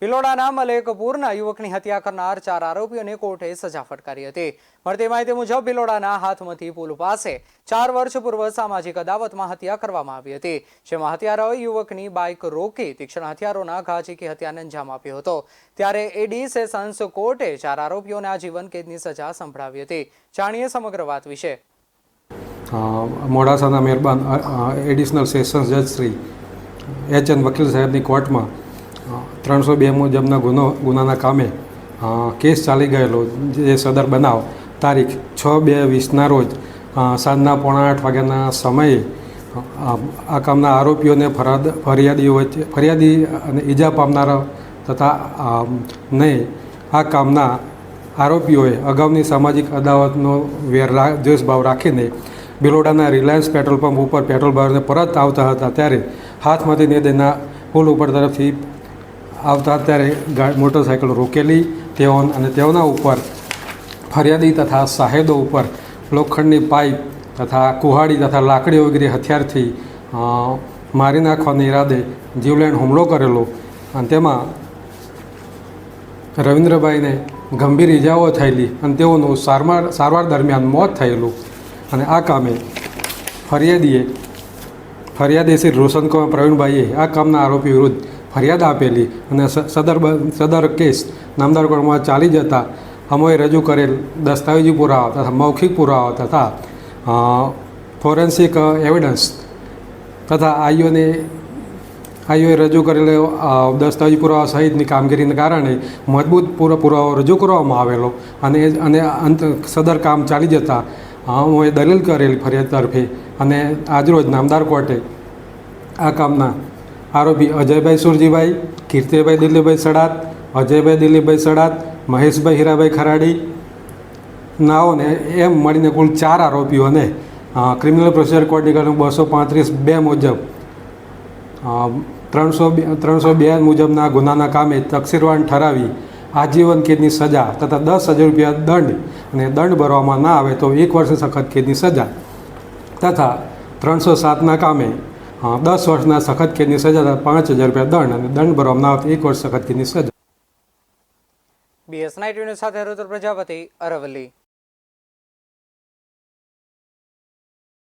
ભિલોડાના મલેકપુરના યુવકની હત્યા કરનાર 4 આરોપીઓને કોર્ટે સજા ફટકારી હતી। મળતી માહિતી મુજબ ભિલોડાના હાથમતી પુલ પાસે 4 વર્ષ પૂર્વ સામાજિક અદાવતમાં હત્યા કરવામાં આવી હતી, જેમાં હત્યારાઓએ યુવકની બાઇક રોકી તીક્ષ્ણ હથિયારોના ઘા ઝીકી હત્યાને અંજામ આપ્યો હતો। ત્યારે એડી સેશન્સ કોર્ટે 4 આરોપીઓને આજીવન કેદની સજા સંભળાવી હતી। જાણીએ સમગ્ર વાત વિશે। મોડાસાના મહેરબાન એડિશનલ સેશન્સ જજ શ્રી એચ.એન. વકીલ સાહેબની કોર્ટમાં 302 મુજબના ગુનાના કામે કેસ ચાલી ગયેલો, જે સદર બનાવ તારીખ 6/2/20ના રોજ સાંજના 7:45 વાગ્યાના સમયે આ કામના આરોપીઓને ફરિયાદી અને ઈજા પામનારા તથા ને આ કામના આરોપીઓએ અગાઉની સામાજિક અદાવતનો દ્વેષભાવ રાખીને ભિલોડાના રિલાયન્સ પેટ્રોલ પંપ ઉપર પેટ્રોલ ભરીને પરત આવતા હતા, ત્યારે હાથમાંથી નદીના પુલ ઉપર તરફથી આવતા ત્યારે મોટરસાઇકલ રોકેલી તેઓના ઉપર ફરિયાદી તથા સાહેદો ઉપર લોખંડની પાઇપ તથા કુહાડી તથા લાકડી વગેરે હથિયારથી મારી નાખવાના ઈરાદે જીવલેણ હુમલો કરેલો અને તેમાં રવિન્દ્રભાઈને ગંભીર ઇજાઓ થયેલી અને તેઓનું સારવાર દરમિયાન મોત થયેલું। અને આ કામે ફરિયાદી શ્રી રોશનકુમાર પ્રવીણભાઈએ આ કામના આરોપી વિરુદ્ધ ફરિયાદ આપેલી અને સદર કેસ નામદાર કોર્ટમાં ચાલી જતા અમોએ રજૂ કરેલ દસ્તાવેજી પુરાવા તથા મૌખિક પુરાવા તથા ફોરેન્સિક એવિડન્સ તથા આઈઓએ રજૂ કરેલો દસ્તાવેજી પુરાવા સહિતની કામગીરીને કારણે મજબૂત પુરાવો રજૂ કરવામાં આવેલો અને સદર કામ ચાલી જતા અમોએ દલીલ કરેલી ફરિયાદ તરફે અને આજરોજ નામદાર કોર્ટે આ કામના આરોપી અજયભાઈ સુરજીભાઈ, કીર્તિભાઈ દિલીપભાઈ સડાત, અજયભાઈ દિલીપભાઈ સડાત, મહેશભાઈ હીરાભાઈ ખરાડી નાઓને એમ મળીને કુલ 4 આરોપીઓને ક્રિમિનલ પ્રોસિજર કોડની કલમ 235(2) મુજબ 302 મુજબના ગુનાના કામે તકસીરવાન ઠરાવી આજીવન કેદની સજા તથા 10,000 રૂપિયા દંડ અને દંડ ભરવામાં ના આવે તો 1 વર્ષની સખત કેદની સજા તથા 307ના કામે 10 વર્ષના સખત કેદની સજા તથા 5,000 રૂપિયા દંડ અને દંડ ભરવામાં ના આવે તો 1 વર્ષ સખત કેદની સજા। BS9 ન્યૂઝ સાથે રુદ્ર પ્રજાપતિ, અરવલ્લી।